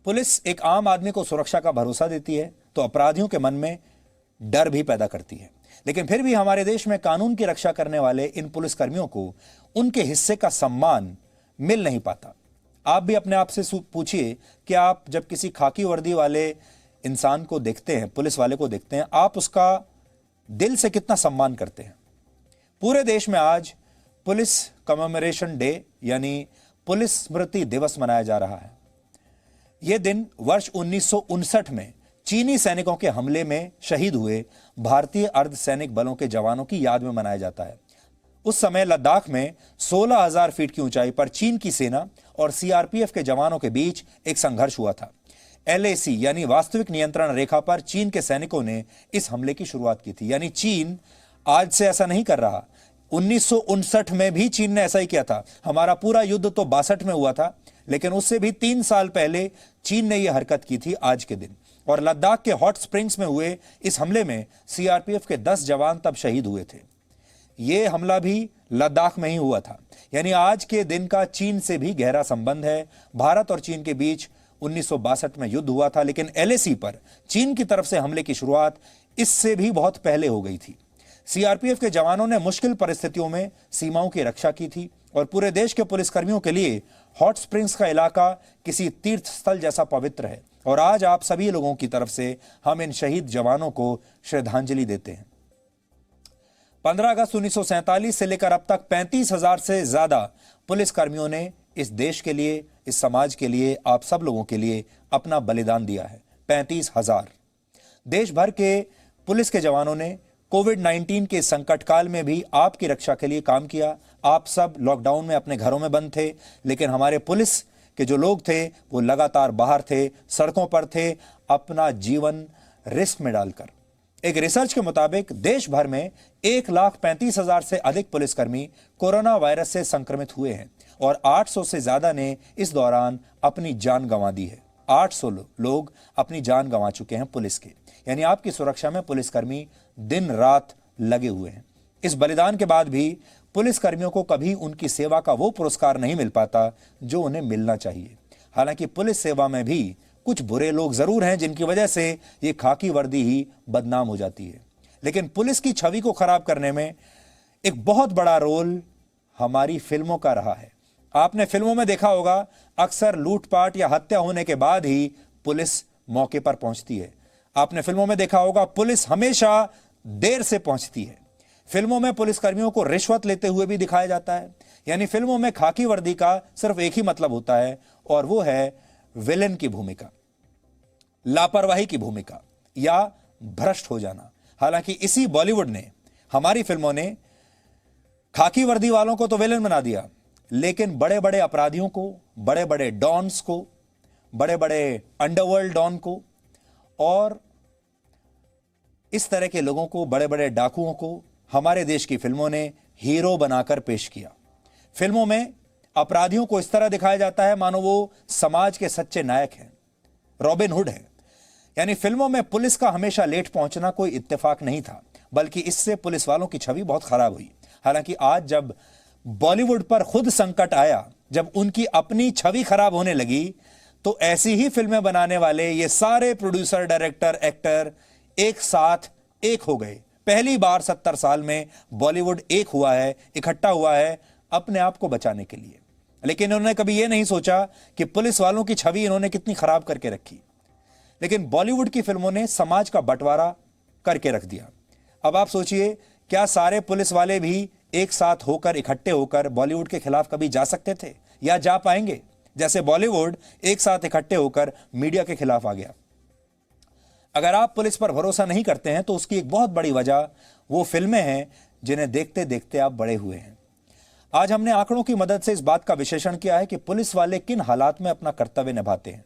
Police एक आम आदमी को सुरक्षा का भरोसा देती है तो अपराधियों के मन में डर भी पैदा करती है। लेकिन फिर भी हमारे देश में कानून की रक्षा करने वाले इन पुलिसकर्मियों को उनके हिस्से का सम्मान मिल नहीं पाता। आप भी अपने आप से पूछिए कि आप जब किसी खाकी वर्दी वाले इंसान को देखते हैं, पुलिस वाले को देखते हैं, आप उसका दिल से कितना सम्मान करते हैं। पूरे देश में आज पुलिस कमेमोरेशन डे यानी पुलिस स्मृति दिवस मनाया जा रहा है। यह दिन वर्ष 1959 में चीनी सैनिकों के हमले में शहीद हुए भारतीय अर्धसैनिक बलों के जवानों की याद में मनाया जाता है। उस समय लद्दाख में 16,000 फीट की ऊंचाई पर चीन की सेना और सीआरपीएफ के जवानों के बीच एक संघर्ष हुआ था। एलएसी यानी वास्तविक नियंत्रण रेखा पर चीन के सैनिकों ने इस हमले की शुरुआत की थी। यानी चीन आज से ऐसा नहीं कर रहा, 1959 में भी चीन ने ऐसा ही किया था। हमारा पूरा युद्ध तो 62 में हुआ था, लेकिन उससे भी 3 साल पहले चीन ने यह हरकत की थी आज के दिन। और लद्दाख के हॉट स्प्रिंग्स में हुए इस हमले में सीआरपीएफ के 10 जवान तब शहीद हुए थे। यह हमला भी लद्दाख में ही हुआ था। यानी आज के दिन का चीन से भी गहरा संबंध है। भारत और चीन के बीच 1962 में युद्ध हुआ था, लेकिन एलएसी पर चीन की तरफ से हमले की शुरुआत इससे भी बहुत पहले हो गई थी। सीआरपीएफ के जवानों ने मुश्किल परिस्थितियों में सीमाओं की रक्षा की थी और पूरे देश के पुलिसकर्मियों के लिए हॉट स्प्रिंग्स का इलाका किसी तीर्थ स्थल जैसा पवित्र है। और आज आप सभी लोगों की तरफ से हम इन शहीद जवानों को श्रद्धांजलि देते हैं। 15 अगस्त 1947 से लेकर अब तक 35,000 से ज्यादा पुलिसकर्मियों ने इस देश के लिए, इस समाज के लिए, आप सब लोगों के लिए अपना बलिदान दिया है। 35,000। देश भर के पुलिस के जवानों ने कोविड-19 के संकट काल में भी आपकी रक्षा के लिए काम किया। आप सब लॉकडाउन में अपने घरों में बंद थे, लेकिन हमारे पुलिस के जो लोग थे वो लगातार बाहर थे, सड़कों पर थे, अपना जीवन रिस्क में डालकर। एक रिसर्च के मुताबिक देश भर में 1,35,000 से अधिक पुलिसकर्मी कोरोना वायरस से संक्रमित हुए हैं और 800 से ज्यादा ने इस दौरान अपनी जान गंवा दी है। 800 लोग अपनी जान गंवा चुके हैं पुलिस के। यानी आपकी सुरक्षा में पुलिसकर्मी दिन रात लगे हुए हैं। इस बलिदान के बाद भी पुलिसकर्मियों को कभी उनकी सेवा का वो पुरस्कार नहीं मिल पाता जो उन्हें मिलना चाहिए। हालांकि पुलिस सेवा में भी कुछ बुरे लोग जरूर हैं जिनकी वजह से ये खाकी वर्दी ही बदनाम हो जाती है। लेकिन पुलिस की छवि को खराब करने में एक बहुत बड़ा रोल हमारी फिल्मों का रहा है। आपने फिल्मों में देखा होगा, अक्सर लूटपाट या हत्या होने के बाद ही पुलिस मौके पर पहुंचती है। आपने फिल्मों में देखा होगा, पुलिस हमेशा देर से पहुंचती है। फिल्मों में पुलिसकर्मियों को रिश्वत लेते हुए भी दिखाया जाता है। यानी फिल्मों में खाकी वर्दी का सिर्फ एक ही मतलब होता है और वो है विलेन की भूमिका, लापरवाही की भूमिका या भ्रष्ट हो जाना। हालांकि इसी बॉलीवुड ने, हमारी फिल्मों ने खाकी वर्दी वालों को तो विलेन बना दिया, लेकिन बड़े बड़े अपराधियों को, बड़े बड़े डॉन्स को, बड़े बड़े अंडरवर्ल्ड डॉन को और इस तरह के लोगों को, बड़े बड़े डाकुओं को हमारे देश की फिल्मों ने हीरो बनाकर पेश किया। फिल्मों में अपराधियों को इस तरह दिखाया जाता है मानो वो समाज के सच्चे नायक हैं, रॉबिन हुड हैं। यानी फिल्मों में पुलिस का हमेशा लेट पहुंचना कोई इत्तेफाक नहीं था, बल्कि इससे पुलिस वालों की छवि बहुत खराब हुई। हालांकि आज जब बॉलीवुड पर खुद संकट आया, जब उनकी अपनी छवि खराब होने लगी, तो ऐसी ही फिल्में बनाने वाले ये सारे प्रोड्यूसर, डायरेक्टर, एक्टर एक साथ एक हो गए। पहली बार 70 साल में बॉलीवुड एक हुआ है, इकट्ठा हुआ है अपने आप को बचाने के लिए। लेकिन इन्होंने कभी यह नहीं सोचा कि पुलिस वालों की छवि इन्होंने कितनी खराब करके रखी। लेकिन बॉलीवुड की फिल्मों ने समाज का बंटवारा करके रख दिया। अब आप सोचिए, क्या सारे पुलिस वाले भी एक साथ होकर, इकट्ठे होकर बॉलीवुड के खिलाफ कभी जा सकते थे या जा पाएंगे, जैसे बॉलीवुड एक साथ इकट्ठे होकर मीडिया के खिलाफ आ गया? अगर आप पुलिस पर भरोसा नहीं करते हैं तो उसकी एक बहुत बड़ी वजह वो फिल्में हैं जिन्हें देखते देखते आप बड़े हुए हैं। आज हमने आंकड़ों की मदद से इस बात का विश्लेषण किया है कि पुलिस वाले किन हालात में अपना कर्तव्य निभाते हैं।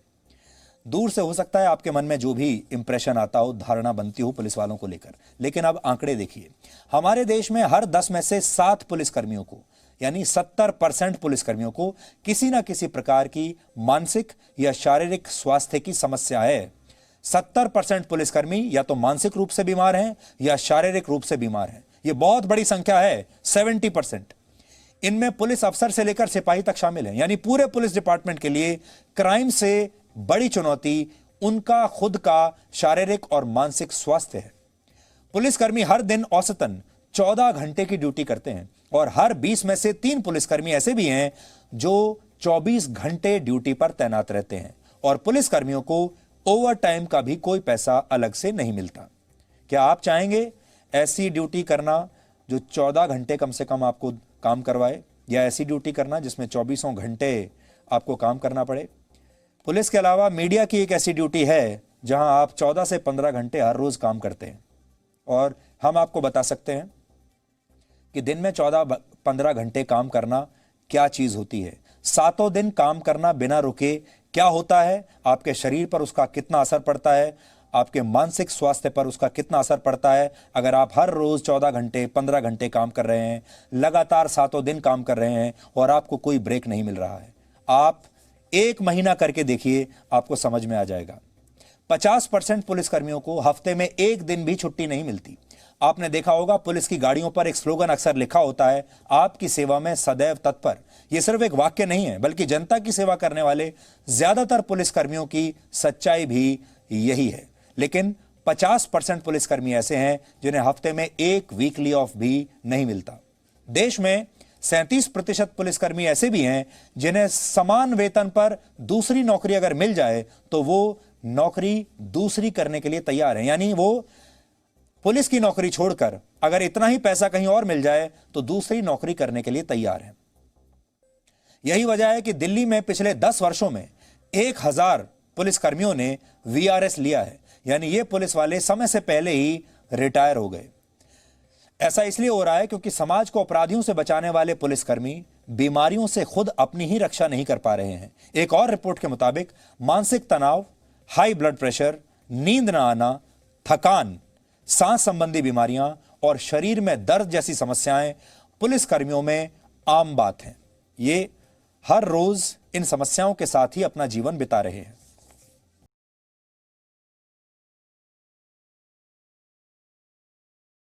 दूर से हो सकता है आपके मन में जो भी इंप्रेशन आता हो, धारणा बनती हो पुलिस वालों को लेकर, लेकिन अब आंकड़े देखिए। हमारे देश में हर 10 में से 7 पुलिसकर्मियों को, यानी 70% पुलिसकर्मियों को किसी ना किसी प्रकार की मानसिक या शारीरिक स्वास्थ्य की समस्या है। 70% पुलिसकर्मी या तो मानसिक रूप से बीमार हैं या शारीरिक रूप से बीमार हैं। यह बहुत बड़ी संख्या है, 70%। इनमें पुलिस अफसर से लेकर सिपाही तक शामिल हैं। यानी पूरे पुलिस डिपार्टमेंट के लिए क्राइम से बड़ी चुनौती उनका खुद का शारीरिक और मानसिक स्वास्थ्य है। पुलिसकर्मी हर दिन औसतन 14 घंटे की ड्यूटी करते हैं और हर 20 में से 3 पुलिसकर्मी ऐसे भी हैं जो 24 घंटे ड्यूटी पर तैनात रहते हैं और पुलिसकर्मियों को ओवर टाइम का भी कोई पैसा अलग से नहीं मिलता। क्या आप चाहेंगे ऐसी ड्यूटी करना जो 14 घंटे कम से कम आपको काम करवाए, या ऐसी ड्यूटी करना जिसमें 24 घंटे आपको काम करना पड़े? पुलिस के अलावा मीडिया की एक ऐसी ड्यूटी है जहां आप 14 से 15 घंटे हर रोज काम करते हैं और हम आपको बता सकते हैं कि दिन में 14-15 घंटे काम करना क्या चीज होती है। 7 दिन काम करना बिना रुके क्या होता है, आपके शरीर पर उसका कितना असर पड़ता है, आपके मानसिक स्वास्थ्य पर उसका कितना असर पड़ता है। अगर आप हर रोज 14 घंटे 15 घंटे काम कर रहे हैं, लगातार 7 दिन काम कर रहे हैं और आपको कोई ब्रेक नहीं मिल रहा है, आप 1 महीना करके देखिए, आपको समझ में आ जाएगा। 50% पुलिसकर्मियों को हफ्ते में 1 दिन भी छुट्टी नहीं मिलती। आपने देखा होगा पुलिस की गाड़ियों पर एक स्लोगन अक्सर लिखा होता है, आपकी सेवा में सदैव तत्पर। यह सिर्फ एक वाक्य नहीं है, बल्कि जनता की सेवा करने वाले ज्यादातर पुलिसकर्मियों की सच्चाई भी यही है। लेकिन 50% पुलिसकर्मी ऐसे हैं जिन्हें हफ्ते में 1 वीकली ऑफ भी नहीं मिलता। देश में 37% पुलिसकर्मी ऐसे भी हैं जिन्हें समान वेतन पर दूसरी नौकरी अगर मिल जाए तो वो नौकरी दूसरी करने के लिए तैयार हैं। यानी वो पुलिस की नौकरी छोड़कर अगर इतना ही पैसा कहीं और मिल जाए तो दूसरी नौकरी करने के लिए तैयार हैं। यही वजह है कि दिल्ली में पिछले 10 वर्षों में 1000 पुलिसकर्मियों ने वीआरएस लिया है, यानी ये पुलिस वाले समय से पहले ही रिटायर हो गए। ऐसा इसलिए हो रहा है क्योंकि समाज को अपराधियों से बचाने वाले पुलिसकर्मी बीमारियों से खुद अपनी ही रक्षा नहीं कर पा रहे हैं। एक और रिपोर्ट के मुताबिक मानसिक तनाव, हाई ब्लड प्रेशर, नींद न आना, थकान, सांस संबंधी बीमारियां और शरीर में दर्द जैसी समस्याएं पुलिसकर्मियों में आम बात हैं। ये हर रोज इन समस्याओं के साथ ही अपना जीवन बिता रहे हैं।